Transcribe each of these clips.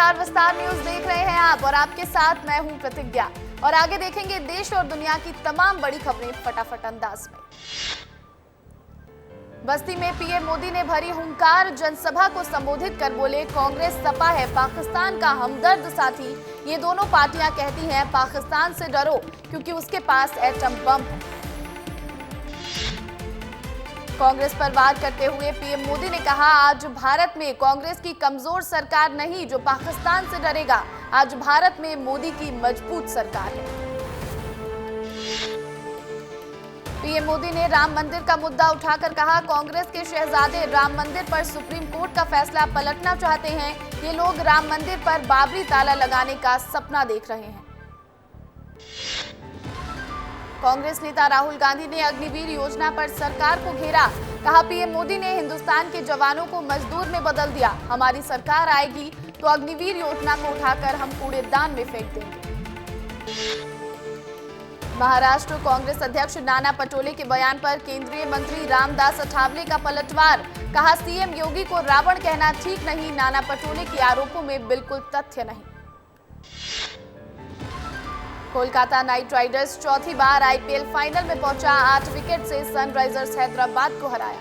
नमस्कार, विस्तार न्यूज देख रहे हैं आप और आपके साथ मैं हूं प्रतिज्ञा। और आगे देखेंगे देश और दुनिया की तमाम बड़ी खबरें फटाफट अंदाज में। बस्ती में पीएम मोदी ने भरी हुंकार, जनसभा को संबोधित कर बोले कांग्रेस सपा है पाकिस्तान का हमदर्द साथी। ये दोनों पार्टियां कहती हैं पाकिस्तान से डरो क्योंकि उसके पास एटम बम है। कांग्रेस पर वार करते हुए पीएम मोदी ने कहा, आज भारत में कांग्रेस की कमजोर सरकार नहीं जो पाकिस्तान से डरेगा, आज भारत में मोदी की मजबूत सरकार है। पीएम मोदी ने राम मंदिर का मुद्दा उठाकर कहा, कांग्रेस के शहजादे राम मंदिर पर सुप्रीम कोर्ट का फैसला पलटना चाहते हैं। ये लोग राम मंदिर पर बाबरी ताला लगाने का सपना देख रहे हैं। कांग्रेस नेता राहुल गांधी ने अग्निवीर योजना पर सरकार को घेरा, कहा पीएम मोदी ने हिंदुस्तान के जवानों को मजदूर में बदल दिया। हमारी सरकार आएगी तो अग्निवीर योजना को उठाकर हम कूड़ेदान में फेंक देंगे। महाराष्ट्र कांग्रेस अध्यक्ष नाना पटोले के बयान पर केंद्रीय मंत्री रामदास अठावले का पलटवार, कहा सीएम योगी को रावण कहना ठीक नहीं। नाना पटोले के आरोपों में बिल्कुल तथ्य नहीं। कोलकाता नाइट राइडर्स चौथी बार आईपीएल फाइनल में पहुंचा, 8 विकेट से सनराइजर्स हैदराबाद को हराया।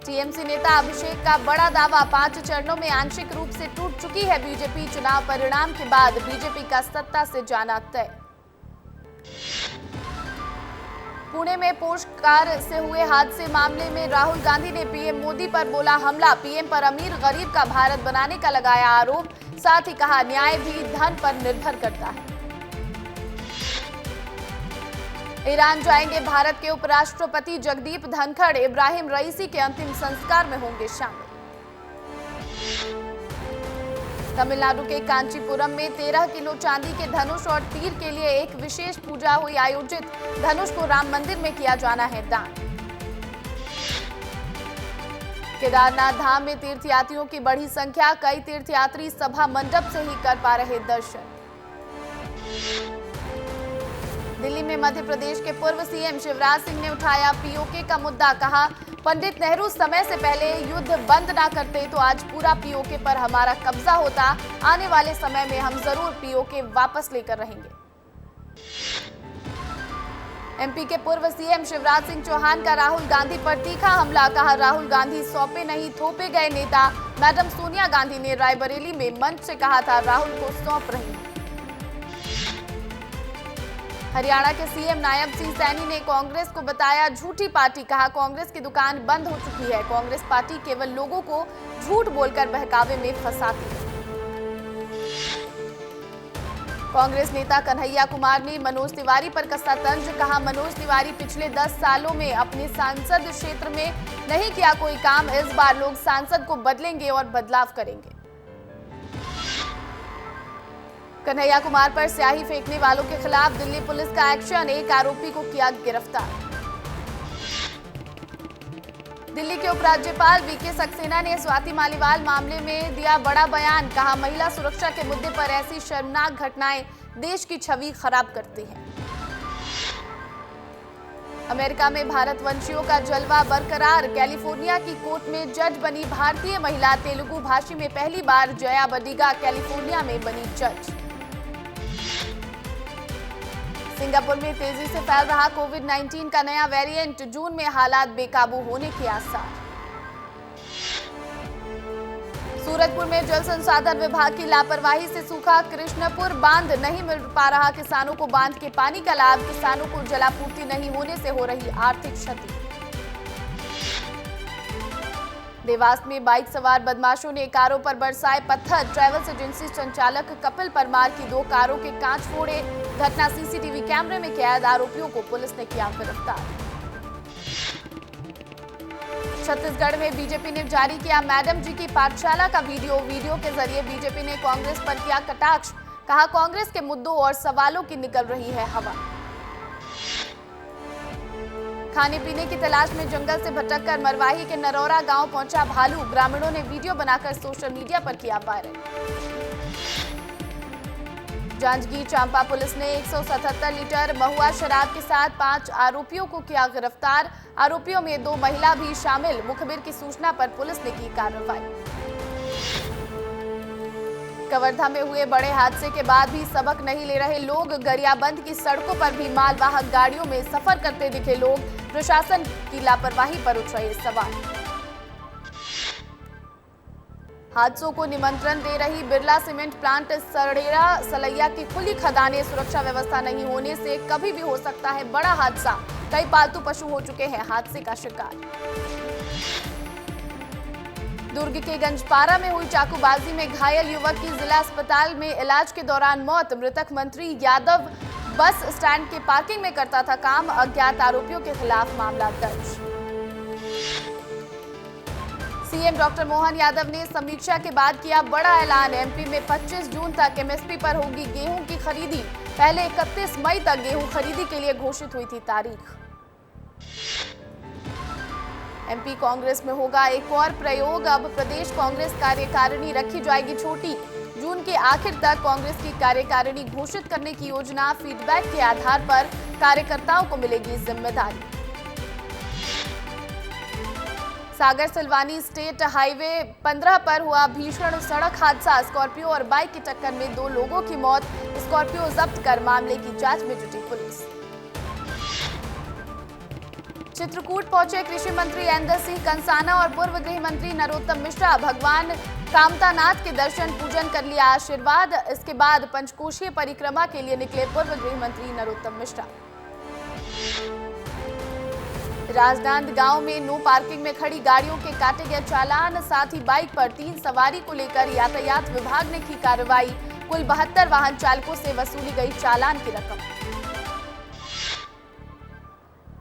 टीएमसी नेता अभिषेक का बड़ा दावा, 5 चरणों में आंशिक रूप से टूट चुकी है बीजेपी। चुनाव परिणाम के बाद बीजेपी का सत्ता से जाना तय। पुणे में पोर्श कार से हुए हादसे मामले में राहुल गांधी ने पीएम मोदी पर बोला हमला, पीएम पर अमीर गरीब का भारत बनाने का लगाया आरोप। साथ ही कहा न्याय भी धन पर निर्भर करता है। ईरान जाएंगे भारत के उपराष्ट्रपति जगदीप धनखड़, इब्राहिम रईसी के अंतिम संस्कार में होंगे शामिल। तमिलनाडु के कांचीपुरम में 13 किलो चांदी के धनुष और तीर के लिए एक विशेष पूजा हुई आयोजित। धनुष को राम मंदिर में किया जाना है दान। केदारनाथ धाम में तीर्थयात्रियों की बढ़ी संख्या, कई तीर्थयात्री सभा मंडप से ही कर पा रहे दर्शन। दिल्ली में मध्य प्रदेश के पूर्व सीएम शिवराज सिंह ने उठाया पीओके का मुद्दा, कहा पंडित नेहरू समय से पहले युद्ध बंद ना करते तो आज पूरा पीओके पर हमारा कब्जा होता। आने वाले समय में हम जरूर पीओके वापस लेकर रहेंगे। एमपी के पूर्व सीएम शिवराज सिंह चौहान का राहुल गांधी पर तीखा हमला, कहा राहुल गांधी सौंपे नहीं थोपे गए नेता। मैडम सोनिया गांधी ने रायबरेली में मंच से कहा था राहुल को सौंप रही हूं। हरियाणा के सीएम नायब सिंह सैनी ने कांग्रेस को बताया झूठी पार्टी, कहा कांग्रेस की दुकान बंद हो चुकी है। कांग्रेस पार्टी केवल लोगों को झूठ बोलकर बहकावे में फंसाती है। कांग्रेस नेता कन्हैया कुमार ने मनोज तिवारी पर कसा तंज, कहा मनोज तिवारी पिछले 10 सालों में अपने सांसद क्षेत्र में नहीं किया कोई काम, इस बार लोग सांसद को बदलेंगे और बदलाव करेंगे। कन्हैया कुमार पर स्याही फेंकने वालों के खिलाफ दिल्ली पुलिस का एक्शन, एक आरोपी को किया गिरफ्तार। दिल्ली के उपराज्यपाल वीके सक्सेना ने स्वाति मालीवाल मामले में दिया बड़ा बयान, कहा महिला सुरक्षा के मुद्दे पर ऐसी शर्मनाक घटनाएं देश की छवि खराब करती हैं। अमेरिका में भारतवंशियों का जलवा बरकरार, कैलिफोर्निया की कोर्ट में जज बनी भारतीय महिला। तेलुगु भाषी में पहली बार जया बडिगा कैलिफोर्निया में बनी जज। सिंगापुर में तेजी से फैल रहा कोविड-19 का नया वेरिएंट, जून में हालात बेकाबू होने के आसार। सूरजपुर में जल संसाधन विभाग की लापरवाही से सूखा कृष्णपुर बांध, नहीं मिल पा रहा किसानों को बांध के पानी का लाभ। किसानों को जलापूर्ति नहीं होने से हो रही आर्थिक क्षति। देवास में बाइक सवार बदमाशों ने कारों पर बरसाए पत्थर, ट्रैवल्स एजेंसी संचालक कपिल परमार की 2 कारों के कांच फोड़े। घटना सीसीटीवी कैमरे में कैद, आरोपियों को पुलिस ने किया गिरफ्तार। छत्तीसगढ़ में बीजेपी ने जारी किया मैडम जी की पाठशाला का वीडियो के जरिए बीजेपी ने कांग्रेस पर किया कटाक्ष, कहा कांग्रेस के मुद्दों और सवालों की निकल रही है हवा। खाने पीने की तलाश में जंगल से भटककर मरवाही के नरौरा गांव पहुंचा भालू, ग्रामीणों ने वीडियो बनाकर सोशल मीडिया पर किया वायरल। जांजगीर चांपा पुलिस ने 177 लीटर महुआ शराब के साथ 5 आरोपियों को किया गिरफ्तार। आरोपियों में 2 महिला भी शामिल। मुखबिर की सूचना पर पुलिस ने की कार्रवाई। कवर्धा में हुए बड़े हादसे के बाद भी सबक नहीं ले रहे लोग। गरियाबंद की सड़कों पर भी मालवाहक गाड़ियों में सफर करते दिखे लोग। प्रशासन की लापरवाही पर उठ रहे सवाल। हादसों को निमंत्रण दे रही बिरला सीमेंट प्लांट सरेरा सलैया की खुली खदानें। सुरक्षा व्यवस्था नहीं होने से कभी भी हो सकता है बड़ा हादसा। कई पालतू पशु हो चुके हैं हादसे का शिकार। दुर्ग के गंजपारा में हुई चाकूबाजी में घायल युवक की जिला अस्पताल में इलाज के दौरान मौत। मृतक मंत्री यादव बस स्टैंड के पार्किंग में करता था काम। अज्ञात आरोपियों के खिलाफ मामला दर्ज। सीएम डॉक्टर मोहन यादव ने समीक्षा के बाद किया बड़ा ऐलान। एमपी में 25 जून तक एमएसपी पर होगी गेहूं की खरीदी। पहले 31 मई तक गेहूं खरीदी के लिए घोषित हुई थी तारीख। एमपी कांग्रेस में होगा एक और प्रयोग। अब प्रदेश कांग्रेस कार्यकारिणी रखी जाएगी छोटी। जून के आखिर तक कांग्रेस की कार्यकारिणी घोषित करने की योजना। फीडबैक के आधार पर कार्यकर्ताओं को मिलेगी जिम्मेदारी। सागर सिलवानी स्टेट हाईवे 15 पर हुआ भीषण सड़क हादसा। स्कॉर्पियो और बाइक की टक्कर में 2 लोगों की मौत। स्कॉर्पियो जब्त कर मामले की जांच में जुटी पुलिस। चित्रकूट पहुंचे कृषि मंत्री ऐंदर सिंह कंसाना और पूर्व गृह मंत्री नरोत्तम मिश्रा। भगवान कामतानाथ के दर्शन पूजन कर लिया आशीर्वाद। इसके बाद पंचकोशीय परिक्रमा के लिए निकले पूर्व गृह मंत्री नरोत्तम मिश्रा। राजनांदगांव में नो पार्किंग में खड़ी गाड़ियों के काटे गए चालान। साथ ही बाइक पर 3 सवारी को लेकर यातायात विभाग ने की कार्रवाई। कुल 72 वाहन चालकों से वसूली गई चालान की रकम।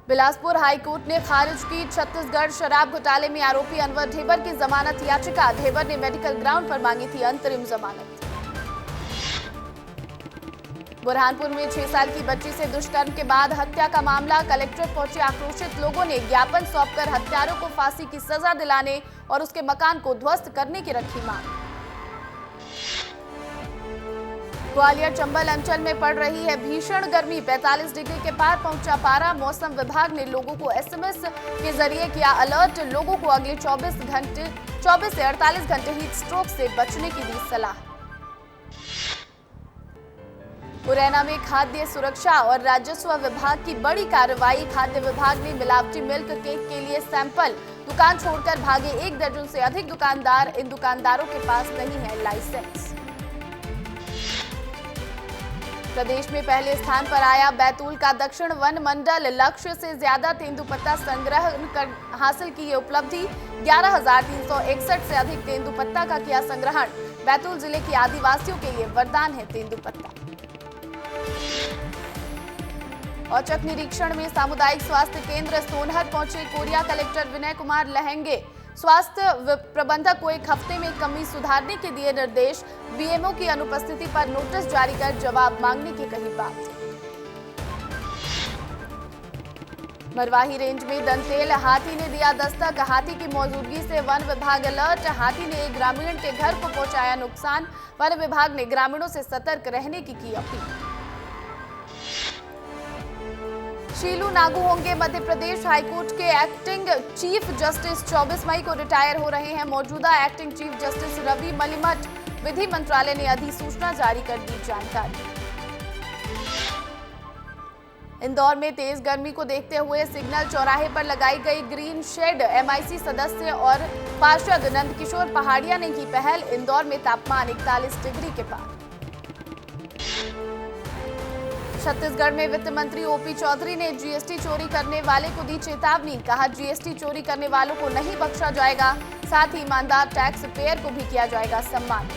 बिलासपुर हाईकोर्ट ने खारिज की छत्तीसगढ़ शराब घोटाले में आरोपी अनवर ढेबर की जमानत याचिका। ढेबर ने मेडिकल ग्राउंड पर मांगी थी अंतरिम जमानत। बुरहानपुर में 6 साल की बच्ची से दुष्कर्म के बाद हत्या का मामला। कलेक्ट्रेट पहुंचे आक्रोशित लोगों ने ज्ञापन सौंपकर हत्यारों को फांसी की सजा दिलाने और उसके मकान को ध्वस्त करने की रखी मांग। ग्वालियर चंबल अंचल में पड़ रही है भीषण गर्मी। 45 डिग्री के पार पहुंचा पारा। मौसम विभाग ने लोगों को एसएमएस के जरिए किया अलर्ट। लोगों को अगले 24 से 48 घंटे हीट स्ट्रोक से बचने की दी सलाह। मुरैना में खाद्य सुरक्षा और राजस्व विभाग की बड़ी कार्रवाई। खाद्य विभाग ने मिलावटी मिल्क केक के लिए सैंपल। दुकान छोड़कर भागे 1 दर्जन से अधिक दुकानदार। इन दुकानदारों के पास नहीं है लाइसेंस। प्रदेश में पहले स्थान पर आया बैतूल का दक्षिण वन मंडल। लक्ष्य से ज्यादा तेंदुपत्ता संग्रह हासिल की ये उपलब्धि। 11,361 से अधिक तेंदुपत्ता का किया संग्रहण। बैतूल जिले के आदिवासियों के लिए वरदान है तेंदुपत्ता। औचक निरीक्षण में सामुदायिक स्वास्थ्य केंद्र सोनहर पहुंचे कोरिया कलेक्टर विनय कुमार लहेंगे। स्वास्थ्य प्रबंधक को 1 हफ्ते में कमी सुधारने के दिए निर्देश। बीएमओ की अनुपस्थिति पर नोटिस जारी कर जवाब मांगने की कही बात। मरवाही रेंज में दंतेल हाथी ने दिया दस्तक। हाथी की मौजूदगी से वन विभाग अलर्ट। हाथी ने एक ग्रामीण के घर को पहुंचाया नुकसान। वन विभाग ने ग्रामीणों से सतर्क रहने की अपील। शीलू नागू होंगे मध्य प्रदेश हाईकोर्ट के एक्टिंग चीफ जस्टिस। 24 मई को रिटायर हो रहे हैं मौजूदा acting chief justice Ravi Malimath. विधि मंत्रालय ने अधिसूचना जारी कर दी जानकारी। इंदौर में तेज गर्मी को देखते हुए सिग्नल चौराहे पर लगाई गई ग्रीन शेड। एमआईसी सदस्य और पार्षद नंदकिशोर पहाड़िया ने की पहल। इंदौर में तापमान 41 डिग्री के पार। छत्तीसगढ़ में वित्त मंत्री ओपी चौधरी ने जीएसटी चोरी करने वाले को दी चेतावनी। कहा जीएसटी चोरी करने वालों को नहीं बख्शा जाएगा। साथ ही ईमानदार टैक्स पेयर को भी किया जाएगा सम्मान।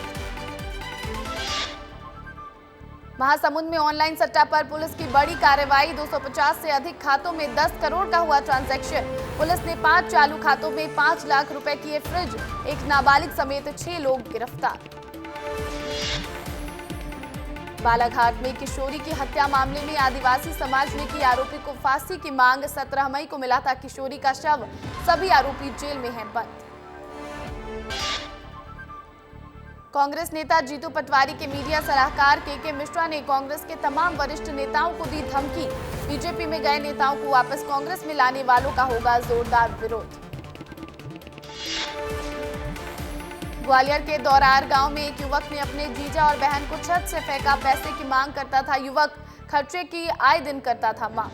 महासमुंद में ऑनलाइन सट्टा पर पुलिस की बड़ी कार्रवाई। 250 से अधिक खातों में 10 करोड़ का हुआ ट्रांजैक्शन। पुलिस ने 5 चालू खातों में 5 लाख रुपए किए फ्रिज। एक नाबालिग समेत 6 लोग गिरफ्तार। बालाघाट में किशोरी की हत्या मामले में आदिवासी समाज ने की आरोपी को फांसी की मांग। 17 मई को मिला था किशोरी का शव। सभी आरोपी जेल में हैं बंद। कांग्रेस नेता जीतू पटवारी के मीडिया सलाहकार के मिश्रा ने कांग्रेस के तमाम वरिष्ठ नेताओं को दी धमकी। बीजेपी में गए नेताओं को वापस कांग्रेस में लाने वालों का होगा जोरदार विरोध। ग्वालियर के दौरार गांव में एक युवक ने अपने जीजा और बहन को छत से फेंका। पैसे की मांग करता था युवक, खर्चे की आए दिन करता था मांग।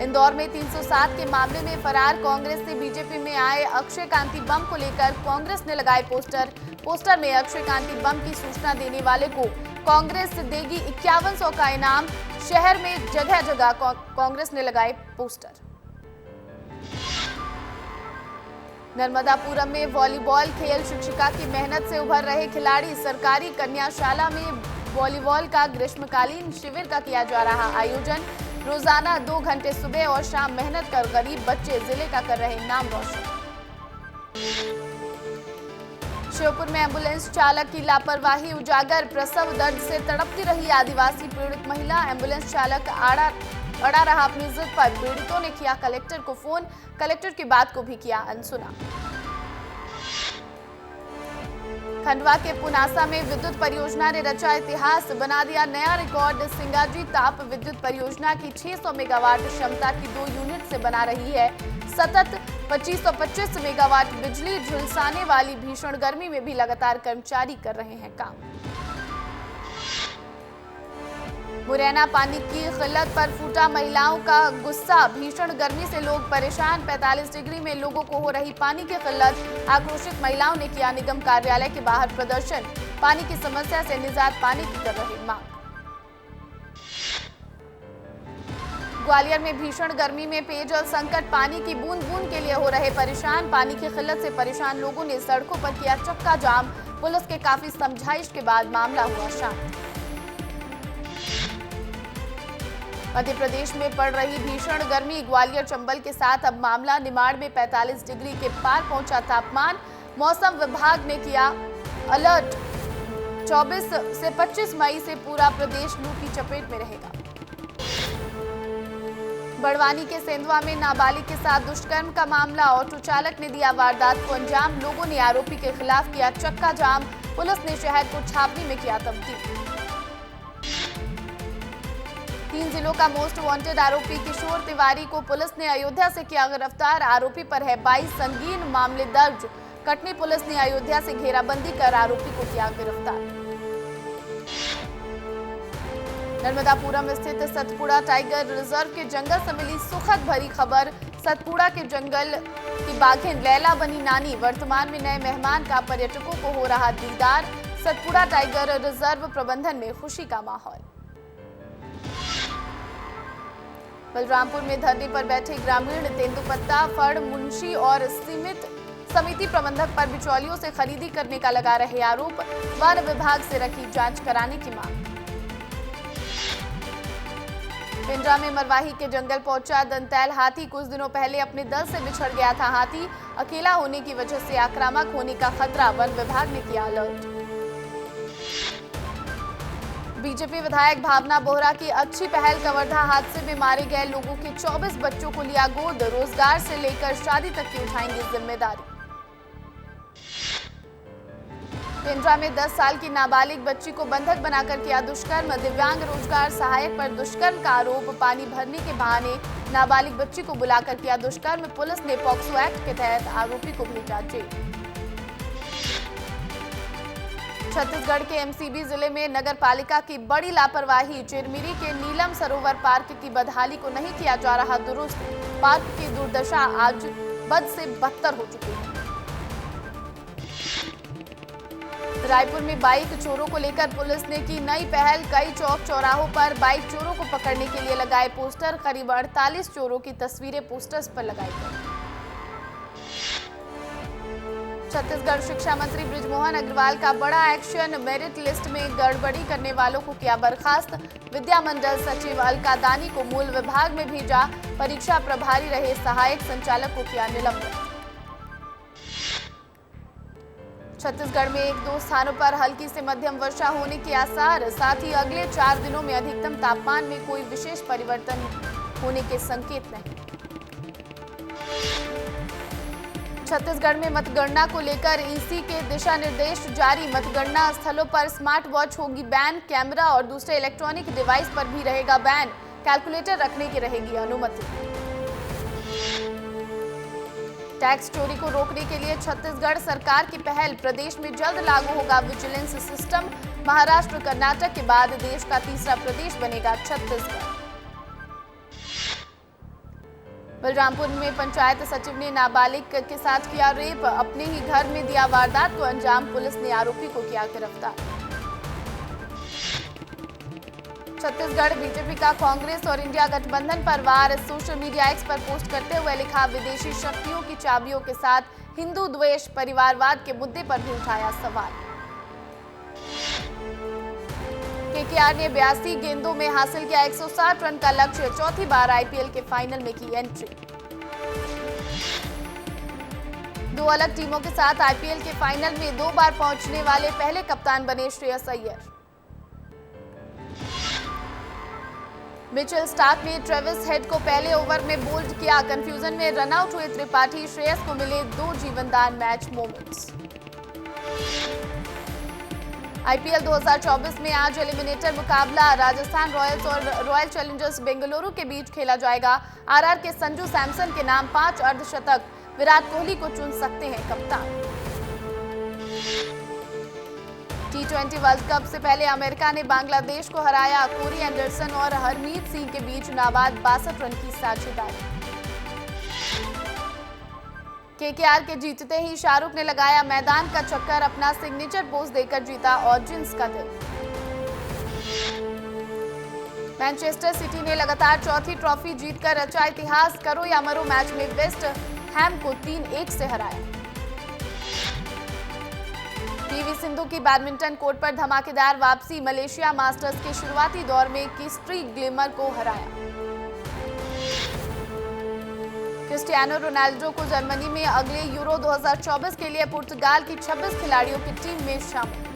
इंदौर में 307 के मामले में फरार कांग्रेस से बीजेपी में आए अक्षय कांति बम को लेकर कांग्रेस ने लगाए पोस्टर। पोस्टर में अक्षय कांति बम की सूचना देने वाले को कांग्रेस देगी 5100 का इनाम। शहर में जगह जगह कांग्रेस ने लगाए पोस्टर। नर्मदापुरम में वॉलीबॉल खेल शिक्षिका की मेहनत से उभर रहे खिलाड़ी। सरकारी कन्याशाला में वॉलीबॉल का ग्रीष्मकालीन शिविर का किया जा रहा आयोजन। रोजाना 2 घंटे सुबह और शाम मेहनत कर गरीब बच्चे जिले का कर रहे नाम रोशन। श्योपुर में एम्बुलेंस चालक की लापरवाही उजागर। प्रसव दर्द से तड़पती रही आदिवासी पीड़ित महिला। एम्बुलेंस चालक अड़ा रहा अपनी जिद पर। पीड़ितों ने किया कलेक्टर को फोन, कलेक्टर की बात को भी किया अनसुना। खंडवा के पुनासा में विद्युत परियोजना ने रचा इतिहास, बना दिया नया रिकॉर्ड। सिंगाजी ताप विद्युत परियोजना की 600 मेगावाट क्षमता की 2 यूनिट से बना रही है सतत 2525 मेगावाट बिजली। झुलसाने वाली भीषण गर्मी में भी लगातार कर्मचारी कर रहे हैं काम। मुरैना पानी की किल्लत पर फूटा महिलाओं का गुस्सा। भीषण गर्मी से लोग परेशान। 45 डिग्री में लोगों को हो रही पानी की किल्लत। आक्रोशित महिलाओं ने किया निगम कार्यालय के बाहर प्रदर्शन। पानी की समस्या से निजात पाने की कर रहे मांग। ग्वालियर में भीषण गर्मी में पेयजल संकट। पानी की बूंद बूंद के लिए हो रहे परेशान। पानी की किल्लत से परेशान लोगों ने सड़कों पर किया चक्का जाम। पुलिस के काफी समझाइश के बाद मामला हुआ शांत। मध्य प्रदेश में पड़ रही भीषण गर्मी। ग्वालियर चंबल के साथ अब मामला निमाड़ में 45 डिग्री के पार पहुंचा तापमान। मौसम विभाग ने किया अलर्ट। 24 से 25 मई से पूरा प्रदेश लू की चपेट में रहेगा। बड़वानी के सेंधवा में नाबालिग के साथ दुष्कर्म का मामला। ऑटो चालक ने दिया वारदात को अंजाम। लोगों ने आरोपी के खिलाफ किया चक्का जाम। पुलिस ने शहर को छावनी में किया तब्दील। 3 जिलों का मोस्ट वांटेड आरोपी किशोर तिवारी को पुलिस ने अयोध्या से किया गिरफ्तार। आरोपी पर है 22 संगीन मामले दर्ज। कटनी पुलिस ने अयोध्या से घेराबंदी कर आरोपी को किया गिरफ्तार। नर्मदापुरम स्थित सतपुड़ा टाइगर रिजर्व के जंगल से मिली सुखद भरी खबर। सतपुड़ा के जंगल की बाघिन लैला बनी नानी। वर्तमान में नए मेहमान का पर्यटकों को हो रहा दीदार। सतपुड़ा टाइगर रिजर्व प्रबंधन में खुशी का माहौल। बलरामपुर में धरने पर बैठे ग्रामीण। तेंदुपत्ता, फड़, मुंशी और समिति प्रबंधक पर बिचौलियों से खरीदी करने का लगा रहे आरोप। वन विभाग से रखी जांच कराने की मांग। पिंडरा में मरवाही के जंगल पहुंचा दंतैल हाथी। कुछ दिनों पहले अपने दल से बिछड़ गया था हाथी। अकेला होने की वजह से आक्रामक होने का खतरा। वन विभाग ने किया अलर्ट। बीजेपी विधायक भावना बोहरा की अच्छी पहल। कवर्धा हादसे में मारे गए लोगों के 24 बच्चों को लिया गोद। रोजगार से लेकर शादी तक की उठाएंगे जिम्मेदारी। पिंडरा में 10 साल की नाबालिग बच्ची को बंधक बनाकर किया दुष्कर्म। दिव्यांग रोजगार सहायक पर दुष्कर्म का आरोप। पानी भरने के बहाने नाबालिग बच्ची को बुलाकर किया दुष्कर्म। पुलिस ने पॉक्सो एक्ट के तहत आरोपी को भेजा जेल। छत्तीसगढ़ के एमसीबी जिले में नगर पालिका की बड़ी लापरवाही। चिरमिरी के नीलम सरोवर पार्क की बदहाली को नहीं किया जा रहा दुरुस्त। पार्क की दुर्दशा आज बद से बदतर हो चुकी है। रायपुर में बाइक चोरों को लेकर पुलिस ने की नई पहल। कई चौक चौराहों पर बाइक चोरों को पकड़ने के लिए लगाए पोस्टर। करीब 48 चोरों की तस्वीरें पोस्टर्स पर लगाई गई। छत्तीसगढ़ शिक्षा मंत्री बृजमोहन अग्रवाल का बड़ा एक्शन। मेरिट लिस्ट में गड़बड़ी करने वालों को किया बर्खास्त। विद्या मंडल सचिव अलका दानी को मूल विभाग में भेजा। परीक्षा प्रभारी रहे सहायक संचालक को किया निलंबित। छत्तीसगढ़ में 1-2 स्थानों पर हल्की से मध्यम वर्षा होने के आसार। साथ ही अगले 4 दिनों में अधिकतम तापमान में कोई विशेष परिवर्तन होने के संकेत नहीं। छत्तीसगढ़ में मतगणना को लेकर ईसी के दिशा निर्देश जारी। मतगणना स्थलों पर स्मार्ट वॉच होगी बैन। कैमरा और दूसरे इलेक्ट्रॉनिक डिवाइस पर भी रहेगा बैन। कैलकुलेटर रखने की रहेगी अनुमति। टैक्स चोरी को रोकने के लिए छत्तीसगढ़ सरकार की पहल, प्रदेश में जल्द लागू होगा विजिलेंस सिस्टम। महाराष्ट्र कर्नाटक के बाद देश का तीसरा प्रदेश बनेगा छत्तीसगढ़। बलरामपुर में पंचायत सचिव ने नाबालिग के साथ किया रेप, अपने ही घर में दिया वारदात को अंजाम, पुलिस ने आरोपी को किया गिरफ्तार। छत्तीसगढ़ बीजेपी का कांग्रेस और इंडिया गठबंधन पर वार, सोशल मीडिया एक्स पर पोस्ट करते हुए लिखा, विदेशी शक्तियों की चाबियों के साथ हिंदू द्वेष, परिवारवाद के मुद्दे पर भी उठाया सवाल। केकेआर ने 82 गेंदों में हासिल किया 160 रन का लक्ष्य, चौथी बार आईपीएल के फाइनल में की एंट्री। 2 अलग टीमों के साथ आईपीएल के फाइनल में 2 बार पहुंचने वाले पहले कप्तान बने श्रेयस अय्यर। मिचेल स्टार्क ने ट्रेविस हेड को पहले ओवर में बोल्ड किया, कंफ्यूजन में रनआउट हुए त्रिपाठी, श्रेयस को मिले 2 जीवनदान मैच मोमेंट्स। आईपीएल 2024 में आज एलिमिनेटर मुकाबला राजस्थान रॉयल्स और रॉयल चैलेंजर्स बेंगलुरु के बीच खेला जाएगा। आरआर के संजू सैमसन के नाम 5 अर्धशतक, विराट कोहली को चुन सकते हैं कप्तान। T20 वर्ल्ड कप से पहले अमेरिका ने बांग्लादेश को हराया, कोरी एंडरसन और हरमीत सिंह के बीच नाबाद 62 रन की साझेदारी। केकेआर के जीतते ही शाहरुख ने लगाया मैदान का चक्कर, अपना सिग्नेचर पोज देकर जीता ऑडियंस का दिल। मैनचेस्टर सिटी ने लगातार चौथी ट्रॉफी जीतकर रचा इतिहास, करो या मरो मैच में वेस्ट हैम को 3-1 से हराया। पीवी सिंधु की बैडमिंटन कोर्ट पर धमाकेदार वापसी, मलेशिया मास्टर्स के शुरुआती दौर में किस्ट्री ग्लिमर को हराया। क्रिस्टियानो रोनाल्डो को जर्मनी में अगले यूरो 2024 के लिए पुर्तगाल की 26 खिलाड़ियों की टीम में शामिल।